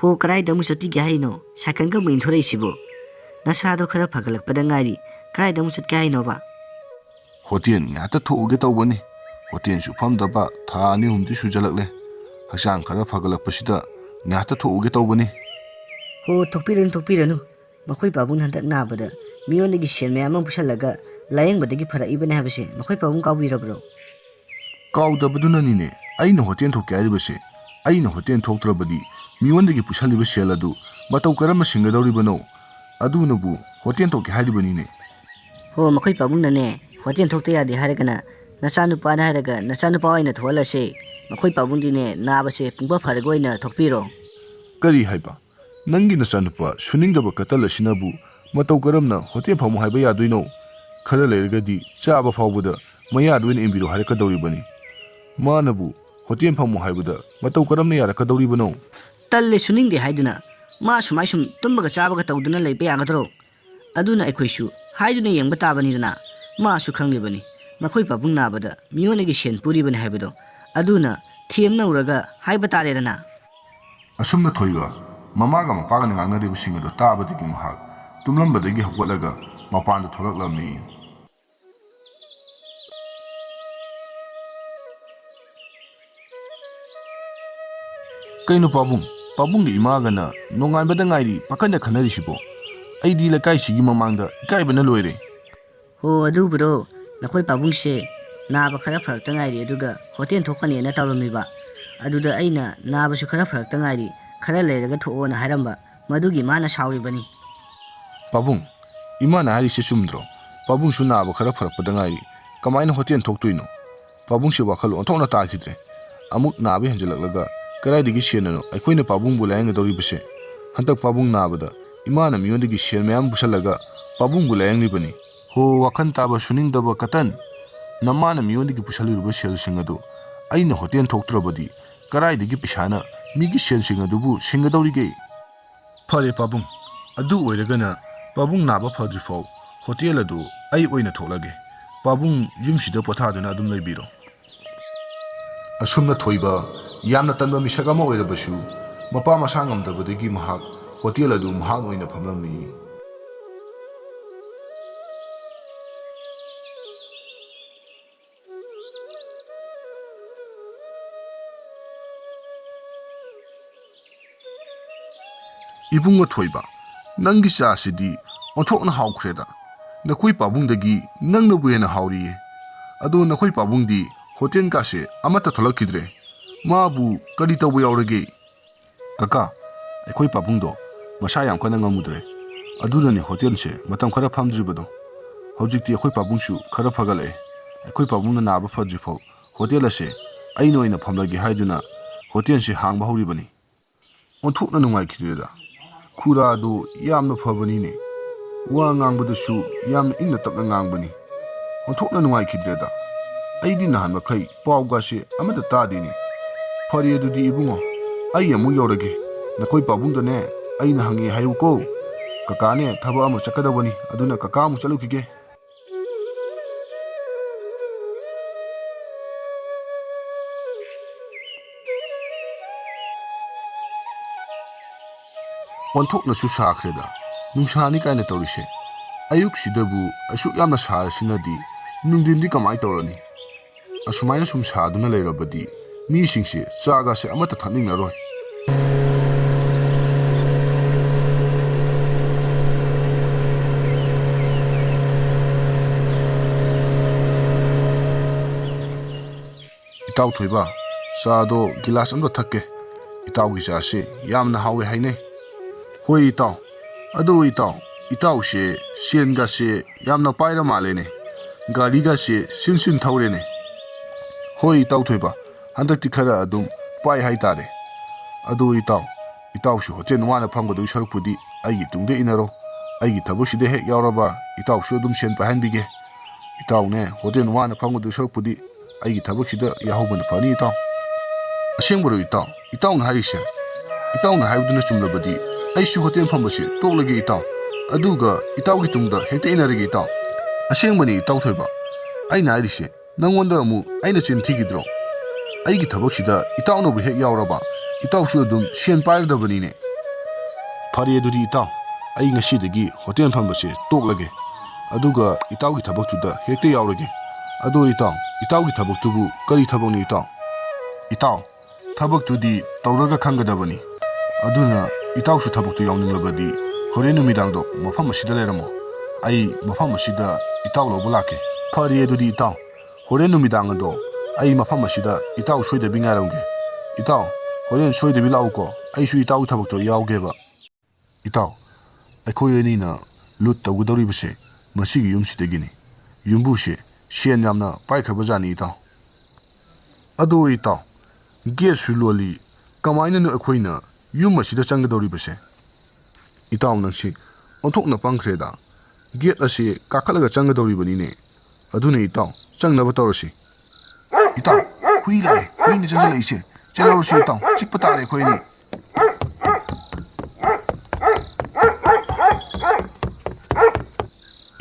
ꯍꯣ ꯀꯔꯥꯏꯗ ꯑꯃꯨꯛ ꯆꯠꯄꯤꯒꯦ ꯍꯥꯏꯅꯣ ꯁꯥꯏꯀꯜꯒ ꯑꯃꯨꯛ ꯏꯟꯊꯣꯔꯛꯏꯁꯤꯕꯣ ꯅꯁꯥꯗꯣ ꯈꯔ ꯐꯒꯠꯂꯛꯄꯗ ꯉꯥꯏꯔꯤ ꯀꯔꯥꯏꯗ ꯑꯃꯨꯛ ꯆꯠꯀꯦ ꯍꯥꯏꯅꯣꯕ ꯍꯣꯇꯦꯜ ꯉꯥꯛꯇ ꯊꯣꯛꯎꯒꯦ ꯇꯧꯕꯅꯤ ꯍꯣꯇꯦꯜꯁꯨ ꯐꯝꯗꯕ ꯊꯥ 2-3ꯗꯤ ꯁꯨꯖꯜꯂꯛꯂꯦ ꯍꯛꯆꯥꯡ ꯈꯔ ꯐꯒꯠꯂꯛꯄꯁꯤꯗ ꯉꯥꯛꯇ ꯊꯣꯛꯎꯒꯦ ꯇꯧꯕꯅꯤ ꯍꯣ ꯊꯣꯛꯄꯤꯔꯅꯨ ꯃꯈꯣꯏ ꯄꯥꯕꯨꯡ ꯍꯟꯗꯛ ꯅꯥꯕꯗ ꯃꯤꯉꯣꯟꯗꯒꯤ ꯁꯦꯟ ꯃꯌꯥꯝ ꯑꯃ ꯄꯨꯁꯜꯂꯒ ꯂꯥꯌꯦꯡꯕꯗꯒꯤ ꯐꯔꯛꯏꯕꯅꯦ ꯍꯥꯏꯕꯁꯦ ꯃꯈꯣꯏ ꯄꯥꯕꯨꯡ ꯀꯥꯎꯕꯤꯔꯕ꯭ꯔꯣ ꯀꯥꯎꯗꯕꯗꯨꯅꯅꯤꯅꯦ ꯑꯩꯅ ꯍꯣꯇꯦꯜ ꯊꯣꯛꯀꯦ ꯍꯥꯏꯔꯤꯕꯁꯦ ꯑꯩꯅ ꯍꯣꯇꯦꯜ ꯊꯣꯛꯇ꯭ꯔꯕꯗꯤ ꯃꯤꯉꯣꯟꯗꯒꯤ ꯄꯨꯁꯜꯂꯤꯕ ꯁꯦꯜ ꯑꯗꯨ ꯃꯇꯧ ꯀꯔꯝꯅ ꯁꯤꯡꯒꯗꯧꯔꯤꯕꯅꯣ ꯑꯗꯨꯅꯕꯨ ꯍꯣꯇꯦꯜ ꯊꯣꯛꯀꯦ ꯍꯥꯏꯔꯤꯕꯅꯤꯅꯦ ꯍꯣ ꯃꯈꯣꯏ ꯄꯥꯕꯨꯡꯅꯅꯦ ꯍꯣꯇꯦꯜ ꯊꯣꯛꯇ ꯌꯥꯗꯦ ꯍꯥꯏꯔꯒꯅ ꯅꯆꯥꯅꯨꯄꯥꯅ ꯍꯥꯏꯔꯒ ꯅꯆꯥꯅꯨꯄꯥ ꯑꯣꯏꯅ ꯊꯣꯛꯍꯜꯂꯁꯦ ꯃꯈꯣꯏ ꯄꯥꯕꯨꯡꯗꯤꯅꯦ ꯅꯥꯕꯁꯦ ꯄꯨꯡꯐ ꯐꯔꯒ ꯑꯣꯏꯅ ꯊꯣꯛꯄꯤꯔꯣ ꯀꯔꯤ ꯍꯥꯏꯕ ꯅꯪꯒꯤ ꯅꯆꯥꯅꯨꯄꯥ ꯁꯨꯅꯤꯡꯗꯕ ꯀꯇꯜ ꯑꯁꯤꯅꯕꯨ ꯃꯇꯧ ꯀꯔꯝꯅ ꯍꯣꯇꯦꯜ ꯐꯝꯃꯨ ꯍꯥꯏꯕ ꯌꯥꯗꯣꯏꯅꯣ ꯈꯔ ꯂꯩꯔꯒꯗꯤ ꯆꯥꯕ ꯐꯥꯎꯕꯗ ꯃꯌꯥꯗ ꯑꯣꯏꯅ ꯏꯟꯕꯤꯔꯣ ꯍꯥꯏꯔꯛꯀꯗꯧꯔꯤꯕꯅꯤ ꯃꯥꯅꯕꯨ ꯍꯣꯇꯦꯜ ꯐꯝꯃꯨ ꯍꯥꯏꯕꯗ ꯃꯇꯧ ꯀꯔꯝꯅ ꯌꯥꯔꯛꯀꯗꯧꯔꯤꯕꯅꯣ ꯇꯜꯂꯦ ꯁꯨꯅꯤꯡꯗꯦ ꯍꯥꯏꯗꯨꯅ ꯃꯥ ꯁꯨꯝ ꯇꯨꯝꯕꯒ ꯆꯥꯕꯒ ꯇꯧꯗꯨꯅ ꯂꯩꯕ ꯌꯥꯒꯗ꯭ꯔꯣ ꯑꯗꯨꯅ ꯑꯩꯈꯣꯏꯁꯨ ꯍꯥꯏꯗꯨꯅ ꯌꯦꯡꯕ ꯇꯥꯕꯅꯤꯗꯅ ꯃꯥꯁꯨ ꯈꯪꯂꯤꯕꯅꯤ ꯃꯈꯣꯏ ꯄꯥꯕꯨꯡ ꯅꯥꯕꯗ ꯃꯤꯉꯣꯟꯗꯒꯤ ꯁꯦꯟ ꯄꯨꯔꯤꯕꯅꯤ ꯍꯥꯏꯕꯗꯣ ꯑꯗꯨꯅ ꯊꯦꯝꯅꯧꯔꯒ ꯍꯥꯏꯕ ꯇꯥꯔꯦꯗꯅ ꯑꯁꯨꯝꯅ ꯊꯣꯏꯕ ꯃꯃꯥꯒ ꯃꯄꯥꯒꯅ ꯉꯥꯡꯅꯔꯤꯕꯁꯤꯡ ꯑꯗꯨ ꯇꯥꯕꯗꯒꯤ ꯃꯍꯥꯛ ꯇꯨꯝꯂꯝꯕꯗꯒꯤ ꯍꯧꯒꯠꯂꯒ ꯃꯄꯥꯟꯗ ꯊꯣꯛꯂꯛꯂꯝꯃꯤ ꯀꯩꯅꯣ ꯄꯥꯕꯨꯡꯒꯤ ꯏꯃꯥꯒꯅ ꯅꯣꯡꯉꯥꯟꯕꯗ ꯉꯥꯏꯔꯤ ꯄꯥꯈꯟꯗ ꯈꯟꯅꯔꯤꯁꯤꯕꯣ ꯑꯩꯗꯤ ꯂꯩꯀꯥꯏꯁꯤꯒꯤ ꯃꯃꯥꯡꯗ ꯏꯀꯥꯏꯕꯅ ꯂꯣꯏꯔꯦ ꯍꯣ ꯑꯗꯨꯕꯨꯔꯣ ꯅꯈꯣꯏ ꯄꯥꯕꯨꯡꯁꯦ ꯅꯥꯕ ꯈꯔ ꯐꯔꯛꯇ ꯉꯥꯏꯔꯤ ꯑꯗꯨꯒ ꯍꯣꯇꯦꯜ ꯊꯣꯛꯀꯅꯦꯅ ꯇꯧꯔꯝꯃꯤꯕ ꯑꯗꯨꯗ ꯑꯩꯅ ꯅꯥꯕꯁꯨ ꯈꯔ ꯐꯔꯛꯇ ꯉꯥꯏꯔꯤ ꯈꯔ ꯂꯩꯔꯒ ꯊꯣꯛꯑꯣꯅ ꯍꯥꯏꯔꯝꯕ ꯃꯗꯨꯒꯤ ꯃꯥꯅ ꯁꯥꯎꯔꯤꯕꯅꯤ ꯄꯥꯕꯨꯡ ꯏꯃꯥꯅ ꯍꯥꯏꯔꯤꯁꯦ ꯆꯨꯝꯗ꯭ꯔꯣ ꯄꯥꯕꯨꯡꯁꯨ ꯅꯥꯕ ꯈꯔ ꯐꯔꯛꯄꯗ ꯉꯥꯏꯔꯤ ꯀꯃꯥꯏꯅ ꯍꯣꯇꯦꯜ ꯊꯣꯛꯇꯣꯏꯅꯣ ꯄꯥꯕꯨꯡꯁꯦ ꯋꯥꯈꯜ ꯑꯣꯟꯊꯣꯛꯅ ꯇꯥꯈꯤꯗ꯭ꯔꯦ ꯑꯃꯨꯛ ꯅꯥꯕ ꯍꯦꯟꯖꯜꯂꯛꯂꯒ ꯀꯗꯥꯏꯗꯒꯤ ꯁꯦꯟꯅꯅꯣ ꯑꯩꯈꯣꯏꯅ ꯄꯥꯕꯨꯡꯕꯨ ꯂꯥꯌꯦꯡꯒꯗꯧꯔꯤꯕꯁꯦ ꯍꯟꯗꯛ ꯄꯥꯕꯨꯡ ꯅꯥꯕꯗ ꯏꯃꯥꯅ ꯃꯤꯉꯣꯟꯗꯒꯤ ꯁꯦꯟ ꯃꯌꯥꯝ ꯄꯨꯁꯜꯂꯒ ꯄꯥꯕꯨꯡꯕꯨ ꯂꯥꯌꯦꯡꯂꯤꯕꯅꯤ ꯍꯣ ꯋꯥꯈꯜ ꯇꯥꯕ ꯁꯨꯅꯤꯡꯗꯕ ꯀꯇꯟ ꯅꯃꯥꯅ ꯃꯤꯉꯣꯟꯗꯒꯤ ꯄꯨꯁꯜꯂꯤꯕ ꯁꯦꯜꯁꯤꯡ ꯑꯗꯨ ꯑꯩꯅ ꯍꯣꯇꯦꯜ ꯊꯣꯛꯇ꯭ꯔꯕꯗꯤ ꯀꯗꯥꯏꯗꯒꯤ ꯄꯩꯁꯥꯅ ꯃꯤꯒꯤ ꯁꯦꯜꯁꯤꯡ ꯑꯗꯨꯕꯨ ꯁꯤꯡꯒꯗꯧꯔꯤꯒꯦ ꯐꯔꯦ ꯄꯥꯕꯨꯡ ꯑꯗꯨ ꯑꯣꯏꯔꯒꯅ ꯄꯥꯕꯨꯡ ꯅꯥꯕ ꯐꯗ꯭ꯔꯤꯐꯥꯎ ꯍꯣꯇꯦꯜ ꯑꯗꯨ ꯑꯩ ꯑꯣꯏꯅ ꯊꯣꯛꯂꯒꯦ ꯄꯥꯕꯨꯡ ꯌꯨꯝꯁꯤꯗ ꯄꯣꯊꯥꯗꯨꯅ ꯑꯗꯨꯝ ꯂꯩꯕꯤꯔꯣ ꯑꯁꯨꯝꯅ ꯊꯣꯏꯕ ꯌꯥꯝꯅ ꯇꯟꯕ ꯃꯤꯁꯛ ꯑꯃ ꯑꯣꯏꯔꯕꯁꯨ ꯃꯄꯥ ꯃꯁꯥ ꯉꯝꯗꯕꯗꯒꯤ ꯃꯍꯥꯛ ꯍꯣꯇꯦꯜ ꯑꯗꯨ ꯃꯍꯥꯛ ꯑꯣꯏꯅ ꯐꯝꯂꯝꯃꯤ ꯏꯕꯨꯡꯉꯣ ꯊꯣꯏꯕ ꯅꯪꯒꯤ ꯆꯥꯁꯤꯗꯤ ꯑꯣꯟꯊꯣꯛꯅ ꯍꯥꯎꯈ꯭ꯔꯦꯗ ꯅꯈꯣꯏ ꯄꯥꯕꯨꯡꯗꯒꯤ ꯅꯪꯅꯕꯨ ꯍꯦꯟꯅ ꯍꯥꯎꯔꯤꯌꯦ ꯑꯗꯣ ꯅꯈꯣꯏ ꯄꯥꯕꯨꯡꯗꯤ ꯍꯣꯇꯦꯜ ꯀꯥꯁꯦ ꯑꯃꯠꯇ ꯊꯣꯛꯂꯛꯈꯤꯗ꯭ꯔꯦ ꯃꯥꯕꯨ ꯀꯔꯤ ꯇꯧꯕ ꯌꯥꯎꯔꯒꯦ ꯀꯀꯥ ꯑꯩꯈꯣꯏ ꯄꯥꯕꯨꯡꯗꯣ ꯃꯁꯥ ꯌꯥꯝ ꯀꯟꯅ ꯉꯝꯃꯨꯗ꯭ꯔꯦ ꯑꯗꯨꯅꯅꯤ ꯍꯣꯇꯦꯜꯁꯦ ꯃꯇꯝ ꯈꯔ ꯐꯝꯗ꯭ꯔꯤꯕꯗꯣ ꯍꯧꯖꯤꯛꯇꯤ ꯑꯩꯈꯣꯏ ꯄꯥꯕꯨꯡꯁꯨ ꯈꯔ ꯐꯒꯠꯂꯛꯑꯦ ꯑꯩꯈꯣꯏ ꯄꯥꯕꯨꯡꯅ ꯅꯥꯕ ꯐꯗ꯭ꯔꯤꯐꯥꯎ ꯍꯣꯇꯦꯜ ꯑꯁꯦ ꯑꯩꯅ ꯑꯣꯏꯅ ꯐꯝꯂꯒꯦ ꯍꯥꯏꯗꯨꯅ ꯍꯣꯇꯦꯜꯁꯦ ꯍꯥꯡꯕ ꯍꯧꯔꯤꯕꯅꯤ ꯑꯣꯟꯊꯣꯛꯅ ꯅꯨꯡꯉꯥꯏꯈꯤꯗ꯭ꯔꯦꯗ ꯈꯨꯔꯥꯗꯣ ꯌꯥꯝꯅ ꯐꯕꯅꯤꯅꯦ ꯋꯥ ꯉꯥꯡꯕꯗꯁꯨ ꯌꯥꯝꯅ ꯏꯪꯅ ꯇꯞꯅ ꯉꯥꯡꯕꯅꯤ ꯑꯣꯟꯊꯣꯛꯅ ꯅꯨꯡꯉꯥꯏꯈꯤꯗ꯭ꯔꯦꯗ ꯑꯩꯗꯤ ꯅꯍꯥꯟ ꯃꯈꯩ ꯄꯥꯎꯒꯁꯦ ꯑꯃꯠꯇ ꯇꯥꯗꯦꯅꯦ ꯐꯔꯦ ꯑꯗꯨꯗꯤ ꯏꯕꯨꯡꯉꯣ ꯑꯩ ꯑꯃꯨꯛ ꯌꯧꯔꯒꯦ ꯅꯈꯣꯏ ꯄꯥꯕꯨꯡꯗꯅꯦ ꯑꯩꯅ ꯍꯪꯉꯦ ꯍꯥꯏꯌꯨꯀꯣ ꯀꯀꯥꯅꯦ ꯊꯕꯛ ꯑꯃ ꯆꯠꯀꯗꯕꯅꯤ ꯑꯗꯨꯅ ꯀꯀꯥ ꯑꯃꯨꯛ ꯆꯠꯂꯨꯈꯤꯒꯦ ꯑꯣꯟꯊꯣꯛꯅꯁꯨ ꯁꯥꯈ꯭ꯔꯦꯗ ꯅꯨꯡꯁꯥꯅꯤ ꯀꯥꯏꯅ ꯇꯧꯔꯤꯁꯦ ꯑꯌꯨꯛꯁꯤꯗꯕꯨ ꯑꯁꯨꯛ ꯌꯥꯝꯅ ꯁꯥꯔꯁꯤꯅꯗꯤ ꯅꯨꯡꯊꯤꯟꯗꯤ ꯀꯃꯥꯏꯅ ꯇꯧꯔꯅꯤ ꯑꯁꯨꯃꯥꯏꯅ ꯁꯨꯝ ꯁꯥꯗꯨꯅ ꯂꯩꯔꯕꯗꯤ ꯃꯤꯁꯤꯡꯁꯦ ꯆꯥꯒꯁꯦ ꯑꯃꯠꯇ ꯊꯛꯅꯤꯡꯉꯔꯣꯏ ꯏꯇꯥꯎ ꯊꯣꯏꯕ ꯆꯥꯗꯣ ꯒꯤꯂꯥꯁ ꯑꯃꯗ ꯊꯛꯀꯦ ꯏꯇꯥꯎꯒꯤ ꯆꯥꯁꯦ ꯌꯥꯝꯅ ꯍꯥꯎꯋꯦ ꯍꯥꯏꯅꯩ ꯍꯣꯏ ꯏꯇꯥꯎ ꯑꯗꯨ ꯏꯇꯥꯎꯁꯦ ꯁꯦꯟꯒꯁꯦ ꯌꯥꯝꯅ ꯄꯥꯏꯔ ꯃꯥꯜꯂꯦꯅꯦ ꯒꯥꯔꯤꯒꯁꯦ ꯁꯤꯟ ꯊꯧꯔꯦꯅꯦ ꯍꯣꯏ ꯏꯇꯥꯎ ꯊꯣꯏꯕ ꯍꯟꯗꯛꯇꯤ ꯈꯔ ꯑꯗꯨꯝ ꯄꯥꯏ ꯍꯥꯏꯇꯥꯔꯦ ꯑꯗꯨ ꯏꯇꯥꯎꯁꯨ ꯍꯣꯇꯦꯜ ꯋꯥꯅ ꯐꯝꯒꯗꯣꯏ ꯁꯔꯨꯛꯄꯨꯗꯤ ꯑꯩꯒꯤ ꯇꯨꯡꯗ ꯏꯟꯅꯔꯣ ꯑꯩꯒꯤ ꯊꯕꯛꯁꯤꯗ ꯍꯦꯛ ꯌꯥꯎꯔꯕ ꯏꯇꯥꯎꯁꯨ ꯑꯗꯨꯝ ꯁꯦꯟ ꯄꯥꯏꯍꯟꯕꯤꯒꯦ ꯏꯇꯥꯎꯅꯦ ꯍꯣꯇꯦꯜ ꯋꯥꯅ ꯐꯝꯒꯗꯣꯏ ꯁꯔꯨꯛꯄꯨꯗꯤ ꯑꯩꯒꯤ ꯊꯕꯛꯁꯤꯗ ꯌꯥꯍꯧꯕꯅ ꯐꯅꯤ ꯏꯇꯥꯎ ꯑꯁꯦꯡꯕꯔꯣ ꯏꯇꯥꯎꯅ ꯍꯥꯏꯔꯤꯁꯦ ꯏꯇꯥꯎꯅ ꯍꯥꯏꯕꯗꯨꯅ ꯆꯨꯝꯂꯕꯗꯤ ꯑꯩꯁꯨ ꯍꯣꯇꯦꯜ ꯐꯝꯕꯁꯦ ꯇꯣꯛꯂꯒꯦ ꯏꯇꯥꯎ ꯑꯗꯨꯒ ꯏꯇꯥꯎꯒꯤ ꯇꯨꯡꯗ ꯍꯦꯛꯇ ꯏꯟꯅꯔꯒꯦ ꯏꯇꯥꯎ ꯑꯁꯦꯡꯕꯅꯤ ꯏꯇꯥꯎ ꯊꯣꯏꯕ ꯑꯩꯅ ꯍꯥꯏꯔꯤꯁꯦ ꯅꯪꯉꯣꯟꯗ ꯑꯃꯨꯛ ꯑꯩꯅ ꯆꯤꯟ ꯊꯤꯈꯤꯗ꯭ꯔꯣ ꯑꯩꯒꯤ ꯊꯕꯛꯁꯤꯗ ꯏꯇꯥꯎꯅꯕꯨ ꯍꯦꯛ ꯌꯥꯎꯔꯕ ꯏꯇꯥꯎꯁꯨ ꯑꯗꯨꯝ ꯁꯦꯟ ꯄꯥꯏꯔꯗꯕꯅꯤꯅꯦ ꯐꯔꯦ ꯑꯗꯨꯗꯤ ꯏꯇꯥꯎ ꯑꯩ ꯉꯁꯤꯗꯒꯤ ꯍꯣꯇꯦꯜ ꯐꯝꯕꯁꯦ ꯇꯣꯛꯂꯒꯦ ꯑꯗꯨꯒ ꯏꯇꯥꯎꯒꯤ ꯊꯕꯛꯇꯨꯗ ꯍꯦꯛꯇ ꯌꯥꯎꯔꯒꯦ ꯑꯗꯣ ꯏꯇꯥꯎꯒꯤ ꯊꯕꯛꯇꯨꯕꯨ ꯀꯔꯤ ꯊꯕꯛꯅꯤ ꯏꯇꯥꯎ ꯊꯕꯛꯇꯨꯗꯤ ꯇꯧꯔꯒ ꯈꯪꯒꯗꯕꯅꯤ ꯑꯗꯨꯅ ꯏꯇꯥꯎꯁꯨ ꯊꯕꯛꯇꯨ ꯌꯥꯎꯅꯤꯡꯂꯕꯗꯤ ꯍꯣꯔꯦꯟ ꯅꯨꯃꯤꯗꯥꯡꯗꯣ ꯃꯐꯝ ꯑꯁꯤꯗ ꯂꯩꯔꯝꯃꯣ ꯑꯩ ꯃꯐꯝ ꯑꯁꯤꯗ ꯏꯇꯥꯎ ꯂꯧꯕ ꯂꯥꯛꯀꯦ ꯐꯔꯦ ꯑꯗꯨꯗꯤ ꯏꯇꯥꯎ ꯍꯣꯔꯦꯟ ꯅꯨꯃꯤꯗꯥꯡ ꯑꯗꯣ ꯑꯩ ꯃꯐꯝ ꯑꯁꯤꯗ ꯏꯇꯥꯎ ꯁꯣꯏꯗꯕꯤ ꯉꯥꯏꯔꯝꯒꯦ ꯏꯇꯥꯎ ꯍꯣꯔꯦꯟ ꯁꯣꯏꯗꯕꯤ ꯂꯥꯛꯎꯀꯣ ꯑꯩꯁꯨ ꯏꯇꯥꯎꯒꯤ ꯊꯕꯛꯇꯣ ꯌꯥꯎꯒꯦꯕ ꯏꯇꯥꯎ ꯑꯩꯈꯣꯏ ꯑꯅꯤꯅ ꯂꯨꯠ ꯇꯧꯒꯗꯧꯔꯤꯕꯁꯦ ꯃꯁꯤꯒꯤ ꯌꯨꯝꯁꯤꯗꯒꯤꯅꯤ ꯌꯨꯝꯕꯨꯁꯦ ꯁꯦꯟ ꯌꯥꯝꯅ ꯄꯥꯏꯈ꯭ꯔꯕꯖꯥꯠꯅꯤ ꯏꯇꯥꯎ ꯑꯗꯣ ꯏꯇꯥꯎ ꯒꯦꯠꯁꯨ ꯂꯣꯜꯂꯤ ꯀꯃꯥꯏꯅꯅꯣ ꯑꯩꯈꯣꯏꯅ ꯌꯨꯝ ꯑꯁꯤꯗ ꯆꯪꯒꯗꯧꯔꯤꯕꯁꯦ ꯏꯇꯥꯎ ꯅꯪꯁꯤ ꯑꯣꯟꯊꯣꯛꯅ ꯄꯪꯈ꯭ꯔꯦꯗ ꯒꯦꯠ ꯑꯁꯤ ꯀꯥꯈꯠꯂꯒ ꯆꯪꯒꯗꯧꯔꯤꯕꯅꯤꯅꯦ ꯑꯗꯨꯅ ꯏꯇꯥꯎ ꯆꯪꯅꯕ ꯇꯧꯔꯁꯤ ꯏꯇꯥꯎ ꯍꯨꯏ ꯂꯥꯛꯑꯦ ꯍꯨꯏꯅ ꯆꯪꯁꯤꯜꯂꯛꯏꯁꯦ ꯆꯦꯜꯍꯧꯔꯁꯤ ꯏꯇꯥꯎ ꯆꯤꯛꯄ ꯇꯥꯔꯦ ꯑꯩꯈꯣꯏ ꯑꯅꯤ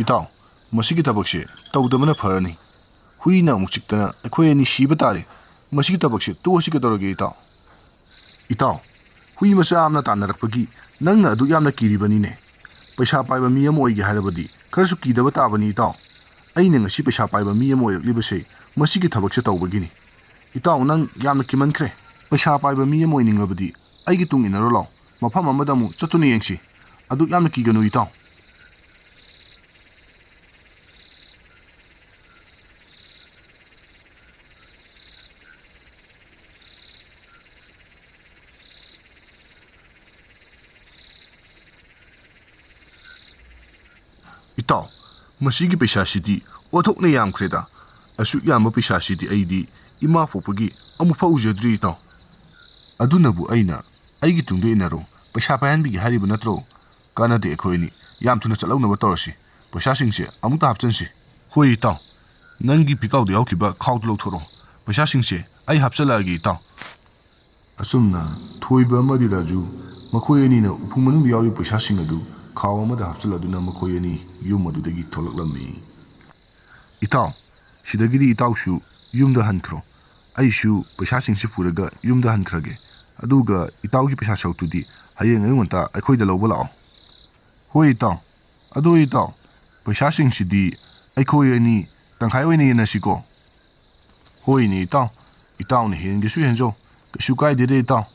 ꯏꯇꯥꯎ ꯃꯁꯤꯒꯤ ꯊꯕꯛꯁꯦ ꯇꯧꯗꯕꯅ ꯐꯔꯅꯤ ꯍꯨꯏꯅ ꯑꯃꯨꯛ ꯆꯤꯛꯇꯅ ꯑꯩꯈꯣꯏ ꯑꯅꯤ ꯁꯤꯕ ꯇꯥꯔꯦ ꯃꯁꯤꯒꯤ ꯊꯕꯛꯁꯦ ꯇꯣꯛꯑꯁꯤ ꯀꯩꯗꯧꯔꯒꯦ ꯏꯇꯥꯎ ꯍꯨꯏ ꯃꯆꯥ ꯑꯃꯅ ꯇꯥꯟꯅꯔꯛꯄꯒꯤ ꯅꯪꯅ ꯑꯗꯨꯛ ꯌꯥꯝꯅ ꯀꯤꯔꯤꯕꯅꯤꯅꯦ ꯄꯩꯁꯥ ꯄꯥꯏꯕ ꯃꯤ ꯑꯃ ꯑꯣꯏꯒꯦ ꯍꯥꯏꯔꯕꯗꯤ ꯈꯔꯁꯨ ꯀꯤꯗꯕ ꯇꯥꯕꯅꯤ ꯏꯇꯥꯎ ꯑꯩꯅ ꯉꯁꯤ ꯄꯩꯁꯥ ꯄꯥꯏꯕ ꯃꯤ ꯑꯃ ꯑꯣꯏꯔꯛꯂꯤꯕꯁꯦ ꯃꯁꯤꯒꯤ ꯊꯕꯛꯁꯦ ꯇꯧꯕꯒꯤꯅꯤ ꯏꯇꯥꯎ ꯅꯪ ꯌꯥꯝꯅ ꯀꯤꯃꯟꯈ꯭ꯔꯦ ꯄꯩꯁꯥ ꯄꯥꯏꯕ ꯃꯤ ꯑꯃ ꯑꯣꯏꯅꯤꯡꯂꯕꯗꯤ ꯑꯩꯒꯤ ꯇꯨꯡ ꯏꯟꯅꯔꯣ ꯂꯥꯎ ꯃꯐꯝ ꯑꯃꯗ ꯑꯃꯨꯛ ꯆꯠꯇꯨꯅ ꯌꯦꯡꯁꯤ ꯑꯗꯨꯛ ꯌꯥꯝꯅ ꯀꯤꯒꯅꯨ ꯏꯇꯥꯎ ꯏꯇꯥꯎ ꯃꯁꯤꯒꯤ ꯄꯩꯁꯥꯁꯤꯗꯤ ꯑꯣꯟꯊꯣꯛꯅ ꯌꯥꯝꯈ꯭ꯔꯦꯗ ꯑꯁꯨꯛ ꯌꯥꯝꯕ ꯄꯩꯁꯥꯁꯤꯗꯤ ꯑꯩꯗꯤ ꯏꯃꯥ ꯄꯣꯛꯄꯒꯤ ꯑꯃꯨꯛꯐꯥꯎ ꯎꯖꯗ꯭ꯔꯤ ꯏꯇꯥꯎ ꯑꯗꯨꯅꯕꯨ ꯑꯩꯅ ꯑꯩꯒꯤ ꯇꯨꯡꯗ ꯏꯟꯅꯔꯣ ꯄꯩꯁꯥ ꯄꯥꯏꯍꯟꯕꯤꯒꯦ ꯍꯥꯏꯔꯤꯕ ꯅꯠꯇ꯭ꯔꯣ ꯀꯥꯟꯅꯗꯦ ꯑꯩꯈꯣꯏ ꯑꯅꯤ ꯌꯥꯝ ꯊꯨꯅ ꯆꯠꯍꯧꯅꯕ ꯇꯧꯔꯁꯤ ꯄꯩꯁꯥꯁꯤꯡꯁꯦ ꯑꯃꯨꯛꯇ ꯍꯥꯞꯆꯟꯁꯤ ꯍꯣꯏ ꯏꯇꯥꯎ ꯅꯪꯒꯤ ꯄꯤꯀꯥꯎꯗ ꯌꯥꯎꯈꯤꯕ ꯈꯥꯎꯗꯨ ꯂꯧꯊꯣꯔꯛꯑꯣ ꯄꯩꯁꯥꯁꯤꯡꯁꯦ ꯑꯩ ꯍꯥꯞꯆꯜꯂꯛꯑꯒꯦ ꯏꯇꯥꯎ ꯑꯁꯨꯝꯅ ꯊꯣꯏꯕ ꯑꯃꯗꯤ ꯔꯥꯖꯨ ꯃꯈꯣꯏ ꯑꯅꯤꯅ ꯎꯐꯨꯡ ꯃꯅꯨꯡꯗ ꯌꯥꯎꯔꯤꯕ ꯄꯩꯁꯥꯁꯤꯡ ꯑꯗꯨ ꯈꯥꯎ ꯑꯃꯗ ꯍꯥꯞꯆꯤꯜꯂꯗꯨꯅ ꯃꯈꯣꯏ ꯑꯅꯤ ꯌꯨꯝ ꯑꯗꯨꯗꯒꯤ ꯊꯣꯛꯂꯛꯂꯝꯃꯤ ꯏꯇꯥꯎ ꯁꯤꯗꯒꯤꯗꯤ ꯏꯇꯥꯎꯁꯨ ꯌꯨꯝꯗ ꯍꯟꯈ꯭ꯔꯣ ꯑꯩꯁꯨ ꯄꯩꯁꯥꯁꯤꯡꯁꯤ ꯄꯨꯔꯒ ꯌꯨꯝꯗ ꯍꯟꯈ꯭ꯔꯒꯦ ꯑꯗꯨꯒ ꯏꯇꯥꯎꯒꯤ ꯄꯩꯁꯥ ꯁꯔꯨꯛꯇꯨꯗꯤ ꯍꯌꯦꯡ ꯑꯌꯨꯛ ꯉꯟꯇꯥ ꯑꯩꯈꯣꯏꯗ ꯂꯧꯕ ꯂꯥꯛꯑꯣ ꯍꯣꯏ ꯏꯇꯥꯎ ꯑꯗꯣ ꯏꯇꯥꯎ ꯄꯩꯁꯥꯁꯤꯡꯁꯤꯗꯤ ꯑꯩꯈꯣꯏ ꯑꯅꯤ ꯇꯪꯈꯥꯏ ꯑꯣꯏꯅ ꯌꯦꯟꯅꯁꯤꯀꯣ ꯍꯣꯏꯅꯦ ꯏꯇꯥꯎꯅ ꯍꯦꯟꯒꯦꯁꯨ ꯍꯦꯟꯖꯧ ꯀꯩꯁꯨ ꯀꯥꯏꯗꯦꯗ ꯏꯇꯥꯎ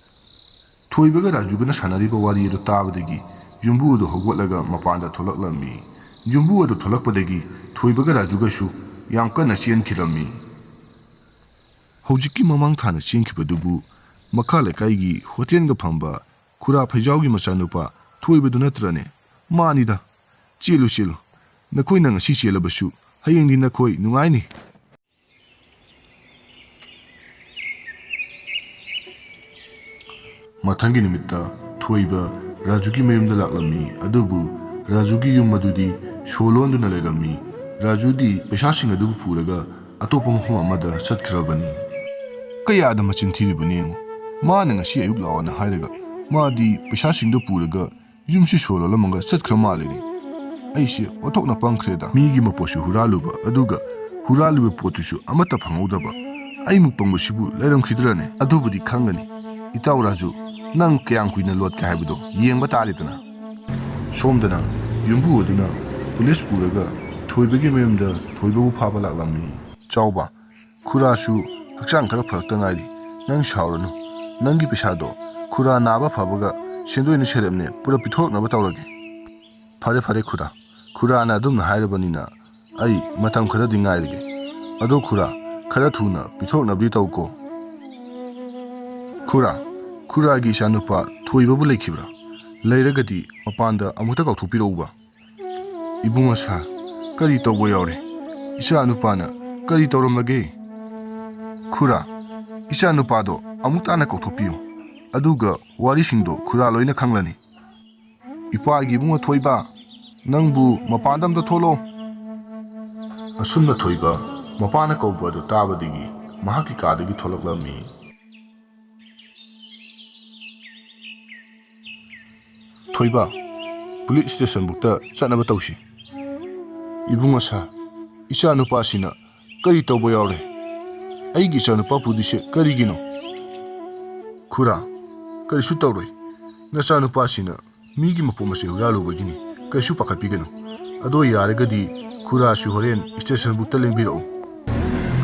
ꯊꯣꯏꯕꯒ ꯔꯥꯖꯨꯒꯅ ꯁꯥꯟꯅꯔꯤꯕ ꯋꯥꯔꯤ ꯑꯗꯨ ꯇꯥꯕꯗꯒꯤ ꯌꯨꯝꯕꯨ ꯑꯗꯨ ꯍꯧꯒꯠꯂꯒ ꯃꯄꯥꯟꯗ ꯊꯣꯛꯂꯛꯂꯝꯃꯤ ꯌꯨꯝꯕꯨ ꯑꯗꯨ ꯊꯣꯛꯂꯛꯄꯗꯒꯤ ꯊꯣꯏꯕꯒ ꯔꯥꯖꯨꯒꯁꯨ ꯌꯥꯝ ꯀꯟꯅ ꯆꯦꯟꯈꯤꯔꯝꯃꯤ ꯍꯧꯖꯤꯛꯀꯤ ꯃꯃꯥꯡ ꯊꯥꯅ ꯆꯦꯟꯈꯤꯕꯗꯨꯕꯨ ꯃꯈꯥ ꯂꯩꯀꯥꯏꯒꯤ ꯍꯣꯇꯦꯜꯒ ꯐꯝꯕ ꯈꯨꯔꯥ ꯐꯩꯖꯥꯎꯒꯤ ꯃꯆꯥꯅꯨꯄꯥ ꯊꯣꯏꯕꯗꯨ ꯅꯠꯇ꯭ꯔꯅꯦ ꯃꯥꯅꯤꯗ ꯆꯦꯜꯂꯨ ꯅꯈꯣꯏꯅ ꯉꯁꯤ ꯆꯦꯜꯂꯕꯁꯨ ꯍꯌꯦꯡꯗꯤ ꯅꯈꯣꯏ ꯅꯨꯡꯉꯥꯏꯅꯤ ꯃꯊꯪꯒꯤ ꯅꯨꯃꯤꯠꯇ ꯊꯣꯏꯕ ꯔꯥꯖꯨꯒꯤ ꯃꯌꯨꯝꯗ ꯂꯥꯛꯂꯝꯃꯤ ꯑꯗꯨꯕꯨ ꯔꯥꯖꯨꯒꯤ ꯌꯨꯝ ꯑꯗꯨꯗꯤ ꯁꯣ ꯂꯣꯟꯗꯨꯅ ꯂꯩꯔꯝꯃꯤ ꯔꯥꯖꯨꯗꯤ ꯄꯩꯁꯥꯁꯤꯡ ꯑꯗꯨꯕꯨ ꯄꯨꯔꯒ ꯑꯇꯣꯞꯄ ꯃꯐꯝ ꯑꯃꯗ ꯆꯠꯈ꯭ꯔꯕꯅꯤ ꯀꯌꯥꯗ ꯃꯆꯤꯟ ꯊꯤꯔꯤꯕꯅꯤ ꯌꯦꯡꯉꯨ ꯃꯥꯅ ꯉꯁꯤ ꯑꯌꯨꯛ ꯂꯥꯛꯑꯣꯅ ꯍꯥꯏꯔꯒ ꯃꯥꯗꯤ ꯄꯩꯁꯥꯁꯤꯡꯗꯣ ꯄꯨꯔꯒ ꯌꯨꯝꯁꯤ ꯁꯣ ꯂꯣꯜꯂꯝꯃꯒ ꯆꯠꯈ꯭ꯔ ꯃꯥꯜꯂꯤꯅꯤ ꯑꯩꯁꯦ ꯑꯣꯟꯊꯣꯛꯅ ꯄꯪꯈ꯭ꯔꯦꯗ ꯃꯤꯒꯤ ꯃꯄꯣꯠꯁꯨ ꯍꯨꯔꯥꯜꯂꯨꯕ ꯑꯗꯨꯒ ꯍꯨꯔꯥꯜꯂꯤꯕ ꯄꯣꯠꯇꯨꯁꯨ ꯑꯃꯠꯇ ꯐꯪꯍꯧꯗꯕ ꯑꯩꯃꯨꯛ ꯄꯪꯕꯁꯤꯕꯨ ꯂꯩꯔꯝꯈꯤꯗ꯭ꯔꯅꯦ ꯑꯗꯨꯕꯨꯗꯤ ꯈꯪꯒꯅꯤ ꯏꯇꯥꯎ ꯔꯥꯖꯨ ꯅꯪ ꯀꯌꯥꯝ ꯀꯨꯏꯅ ꯂꯣꯠꯀꯦ ꯍꯥꯏꯕꯗꯣ ꯌꯦꯡꯕ ꯇꯥꯔꯦꯗꯅ ꯁꯣꯝꯗꯅ ꯌꯨꯝꯕꯨ ꯑꯗꯨꯅ ꯄꯨꯂꯤꯁ ꯄꯨꯔꯒ ꯊꯣꯏꯕꯒꯤ ꯃꯌꯨꯝꯗ ꯊꯣꯏꯕꯕꯨ ꯐꯥꯕ ꯂꯥꯛꯂꯝꯃꯤ ꯆꯥꯎꯕ ꯈꯨꯔꯥꯁꯨ ꯍꯛꯆꯥꯡ ꯈꯔ ꯐꯔꯛꯇ ꯉꯥꯏꯔꯤ ꯅꯪ ꯁꯥꯎꯔꯅꯨ ꯅꯪꯒꯤ ꯄꯩꯁꯥꯗꯣ ꯈꯨꯔꯥ ꯅꯥꯕ ꯐꯕꯒ ꯁꯦꯟꯗꯣꯏꯅ ꯁꯦꯔꯞꯅꯦ ꯄꯨꯔꯞ ꯄꯤꯊꯣꯔꯛꯅꯕ ꯇꯧꯔꯒꯦ ꯐꯔꯦ ꯈꯨꯔꯥꯅ ꯑꯗꯨꯝꯅ ꯍꯥꯏꯔꯕꯅꯤꯅ ꯑꯩ ꯃꯇꯝ ꯈꯔꯗꯤ ꯉꯥꯏꯔꯒꯦ ꯑꯗꯣ ꯈꯨꯔꯥ ꯈꯔ ꯊꯨꯅ ꯄꯤꯊꯣꯛꯅꯕꯗꯤ ꯇꯧꯀꯣ ꯈꯨꯔꯥꯒꯤ ꯏꯆꯥꯅꯨꯄꯥ ꯊꯣꯏꯕꯕꯨ ꯂꯩꯈꯤꯕ꯭ꯔꯥ ꯂꯩꯔꯒꯗꯤ ꯃꯄꯥꯟꯗ ꯑꯃꯨꯛꯇ ꯀꯧꯊꯣꯛꯄꯤꯔꯛꯎꯕ ꯏꯕꯨꯡꯉꯣ ꯁꯥꯔ ꯀꯔꯤ ꯇꯧꯕ ꯌꯥꯎꯔꯦ ꯏꯆꯥꯅꯨꯄꯥꯅ ꯀꯔꯤ ꯇꯧꯔꯝꯂꯒꯦ ꯈꯨꯔꯥ ꯏꯆꯥꯅꯨꯄꯥꯗꯣ ꯑꯃꯨꯛ ꯇꯥꯅ ꯀꯧꯊꯣꯛꯄꯤꯌꯨ ꯑꯗꯨꯒ ꯋꯥꯔꯤꯁꯤꯡꯗꯣ ꯈꯨꯔꯥ ꯂꯣꯏꯅ ꯈꯪꯂꯅꯤ ꯏꯄꯥꯒꯤ ꯏꯕꯨꯡꯉꯣ ꯊꯣꯏꯕ ꯅꯪꯕꯨ ꯃꯄꯥꯟꯗ ꯑꯝꯇ ꯊꯣꯛꯂꯛꯑꯣ ꯑꯁꯨꯝꯅ ꯊꯣꯏꯕ ꯃꯄꯥꯅ ꯀꯧꯕ ꯑꯗꯨ ꯇꯥꯕꯗꯒꯤ ꯃꯍꯥꯛꯀꯤ ꯀꯥꯗꯒꯤ ꯊꯣꯛꯂꯛꯂꯝꯃꯤ ꯊꯣꯏꯕ ꯄꯨꯂꯤꯁ ꯁ꯭ꯇꯦꯁꯟꯕꯨꯛꯇ ꯆꯠꯅꯕ ꯇꯧꯁꯤ ꯏꯕꯨꯡꯉꯣ ꯁꯥꯔ ꯏꯆꯥꯅꯨꯄꯥꯁꯤꯅ ꯀꯔꯤ ꯇꯧꯕ ꯌꯥꯎꯔꯦ ꯑꯩꯒꯤ ꯏꯆꯥꯅꯨꯄꯥ ꯄꯨꯗꯤꯁꯦ ꯀꯔꯤꯒꯤꯅꯣ ꯈꯨꯔꯥ ꯀꯔꯤꯁꯨ ꯇꯧꯔꯣꯏ ꯅꯆꯥꯅꯨꯄꯥꯁꯤꯅ ꯃꯤꯒꯤ ꯃꯄꯣ ꯃꯆꯩ ꯍꯨꯔꯥꯜꯂꯨꯕꯒꯤꯅꯤ ꯀꯩꯁꯨ ꯄꯥꯈꯠꯄꯤꯒꯅꯨ ꯑꯗꯣ ꯌꯥꯔꯒꯗꯤ ꯈꯨꯔꯥꯁꯨ ꯍꯣꯔꯦꯟ ꯁ꯭ꯇꯦꯁꯟꯕꯨꯛꯇ ꯂꯦꯡꯕꯤꯔꯛꯎ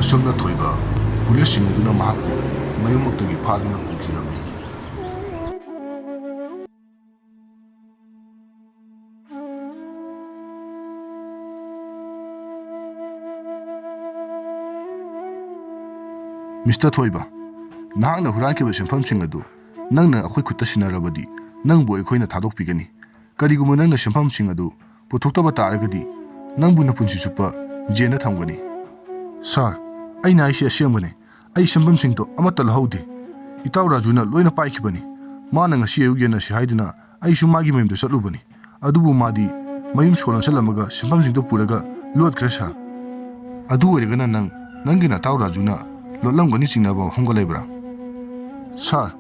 ꯑꯁꯨꯝꯅ ꯊꯣꯏꯕ ꯄꯨꯂꯤꯁꯁꯤꯡ ꯑꯗꯨꯅ ꯃꯍꯥꯛꯄꯨ ꯃꯌꯨꯝꯃꯛꯇꯒꯤ ꯐꯥꯗꯨꯅ ꯄꯨꯈꯤꯔꯝꯃꯤ ꯃꯤꯁꯇꯔ ꯊꯣꯏꯕ ꯅꯍꯥꯛꯅ ꯍꯨꯔꯥꯟꯈꯤꯕ ꯁꯦꯟꯐꯝꯁꯤꯡ ꯑꯗꯨ ꯅꯪꯅ ꯑꯩꯈꯣꯏ ꯈꯨꯠꯇ ꯁꯤꯟꯅꯔꯕꯗꯤ ꯅꯪꯕꯨ ꯑꯩꯈꯣꯏꯅ ꯊꯥꯗꯣꯛꯄꯤꯒꯅꯤ ꯀꯔꯤꯒꯨꯝꯕ ꯅꯪꯅ ꯁꯦꯟꯐꯝꯁꯤꯡ ꯑꯗꯨ ꯄꯨꯊꯣꯛꯇꯕ ꯇꯥꯔꯒꯗꯤ ꯅꯪꯕꯨ ꯅꯄꯨꯟꯁꯤ ꯆꯨꯞꯄ ꯖꯦꯜꯗ ꯊꯝꯒꯅꯤ ꯁꯥꯔ ꯑꯩꯅ ꯍꯥꯏꯁꯤ ꯑꯁꯦꯡꯕꯅꯤ ꯑꯩ ꯁꯦꯟꯐꯝꯁꯤꯡꯗꯣ ꯑꯃꯠꯇ ꯂꯧꯍꯧꯗꯦ ꯏꯇꯥꯎ ꯔꯥꯖꯨꯅ ꯂꯣꯏꯅ ꯄꯥꯏꯈꯤꯕꯅꯤ ꯃꯥꯅ ꯉꯁꯤ ꯑꯌꯨꯛ ꯌꯦꯟꯅꯁꯤ ꯍꯥꯏꯗꯨꯅ ꯑꯩꯁꯨ ꯃꯥꯒꯤ ꯃꯌꯨꯝꯗ ꯆꯠꯂꯨꯕꯅꯤ ꯑꯗꯨꯕꯨ ꯃꯥꯗꯤ ꯃꯌꯨꯝ ꯁꯣ ꯂꯣꯟꯁꯜꯂꯝꯃꯒ ꯁꯦꯟꯐꯝꯁꯤꯡꯗꯣ ꯄꯨꯔꯒ ꯂꯣꯠꯈ꯭ꯔꯦ ꯁꯥꯔ ꯑꯗꯨ ꯑꯣꯏꯔꯒꯅ ꯅꯪꯒꯤ ꯅꯇꯥꯎ ꯔꯥꯖꯨꯅ ꯂꯣꯠꯂꯝꯒꯅꯤ ꯆꯤꯡꯅꯕ ꯃꯐꯝꯒ ꯂꯩꯕ꯭ꯔꯥ ꯁꯥꯔ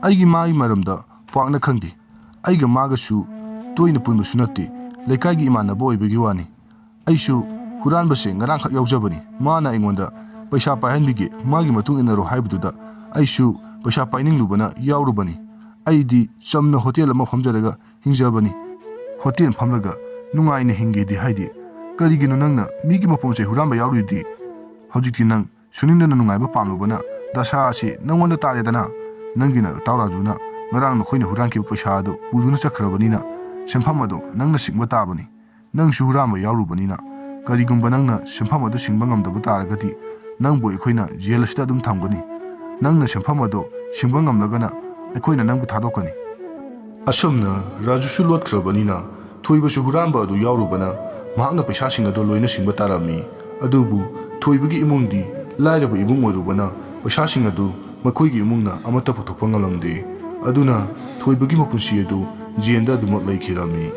ꯑꯩꯒꯤ ꯃꯥꯒꯤ ꯃꯔꯝꯗ ꯄꯥꯛꯅ ꯈꯪꯗꯦ ꯑꯩꯒ ꯃꯥꯒꯁꯨ ꯇꯣꯏꯅ ꯄꯨꯟꯕꯁꯨ ꯅꯠꯇꯦ ꯂꯩꯀꯥꯏꯒꯤ ꯏꯃꯥꯟꯅꯕ ꯑꯣꯏꯕꯒꯤ ꯋꯥꯅꯤ ꯑꯩꯁꯨ ꯍꯨꯔꯥꯟꯕꯁꯦ ꯉꯔꯥꯡꯈꯛ ꯌꯥꯎꯖꯕꯅꯤ ꯃꯥꯅ ꯑꯩꯉꯣꯟꯗ ꯄꯩꯁꯥ ꯄꯥꯏꯍꯟꯕꯤꯒꯦ ꯃꯥꯒꯤ ꯃꯇꯨꯡ ꯏꯟꯅꯔꯣ ꯍꯥꯏꯕꯗꯨꯗ ꯑꯩꯁꯨ ꯄꯩꯁꯥ ꯄꯥꯏꯅꯤꯡꯂꯨꯕꯅ ꯌꯥꯎꯔꯨꯕꯅꯤ ꯑꯩꯗꯤ ꯆꯝꯅ ꯍꯣꯇꯦꯜ ꯑꯃ ꯐꯝꯖꯔꯒ ꯍꯤꯡꯖꯕꯅꯤ ꯍꯣꯇꯦꯜ ꯐꯝꯂꯒ ꯅꯨꯡꯉꯥꯏꯅ ꯍꯤꯡꯒꯦꯗꯤ ꯍꯥꯏꯗꯤ ꯀꯔꯤꯒꯤꯅꯣ ꯅꯪꯅ ꯃꯤꯒꯤ ꯃꯄꯣꯝꯆꯩ ꯍꯨꯔꯥꯟꯕ ꯌꯥꯎꯔꯨꯏꯗꯤ ꯍꯧꯖꯤꯛꯇꯤ ꯅꯪ ꯁꯨꯅꯤꯡꯗꯅ ꯅꯨꯡꯉꯥꯏꯕ ꯄꯥꯝꯂꯨꯕꯅ ꯗꯁꯥ ꯑꯁꯤ ꯅꯪꯉꯣꯟꯗ ꯇꯥꯔꯦꯗꯅ ꯅꯪꯒꯤ ꯅꯇꯥꯎ ꯔꯥꯖꯨꯅ ꯉꯔꯥꯡ ꯅꯈꯣꯏꯅ ꯍꯨꯔꯥꯟꯈꯤꯕ ꯄꯩꯁꯥ ꯑꯗꯨ ꯄꯨꯗꯨꯅ ꯆꯠꯈ꯭ꯔꯕꯅꯤꯅ ꯁꯦꯟꯐꯝ ꯑꯗꯨ ꯅꯪꯅ ꯁꯤꯡꯕ ꯇꯥꯕꯅꯤ ꯅꯪꯁꯨ ꯍꯨꯔꯥꯟꯕ ꯌꯥꯎꯔꯨꯕꯅꯤꯅ ꯀꯔꯤꯒꯨꯝꯕ ꯅꯪꯅ ꯁꯦꯟꯐꯝ ꯑꯗꯨ ꯁꯤꯡꯕ ꯉꯝꯗꯕ ꯇꯥꯔꯒꯗꯤ ꯅꯪꯕꯨ ꯑꯩꯈꯣꯏꯅ ꯖꯦꯜ ꯑꯁꯤꯗ ꯑꯗꯨꯝ ꯊꯝꯒꯅꯤ ꯅꯪꯅ ꯁꯦꯟꯐꯝ ꯑꯗꯨ ꯁꯤꯡꯕ ꯉꯝꯂꯒꯅ ꯑꯩꯈꯣꯏꯅ ꯅꯪꯕꯨ ꯊꯥꯗꯣꯛꯀꯅꯤ ꯑꯁꯨꯝꯅ ꯔꯥꯖꯨꯁꯨ ꯂꯣꯠꯈ꯭ꯔꯕꯅꯤꯅ ꯊꯣꯏꯕꯁꯨ ꯍꯨꯔꯥꯟꯕ ꯑꯗꯨ ꯌꯥꯎꯔꯨꯕꯅ ꯃꯍꯥꯛꯅ ꯄꯩꯁꯥꯁꯤꯡ ꯑꯗꯨ ꯂꯣꯏꯅ ꯁꯤꯡꯕ ꯇꯥꯔꯝꯃꯤ ꯑꯗꯨꯕꯨ ꯊꯣꯏꯕꯒꯤ ꯏꯃꯨꯡꯗꯤ ꯂꯥꯏꯔꯕ ꯏꯃꯨꯡ ꯑꯣꯏꯔꯨꯕꯅ ꯄꯩꯁꯥꯁꯤꯡ ꯑꯗꯨ ꯃꯈꯣꯏꯒꯤ ꯏꯃꯨꯡꯅ ꯑꯃꯠꯇ ꯄꯨꯊꯣꯛꯄ ꯉꯝꯂꯝꯗꯦ ꯑꯗꯨꯅ ꯊꯣꯏꯕꯒꯤ ꯃꯄꯨꯟꯁꯤ ꯑꯗꯨ ꯖꯦꯜꯗ ꯑꯗꯨꯃꯛ ꯂꯩꯈꯤꯔꯝꯃꯤ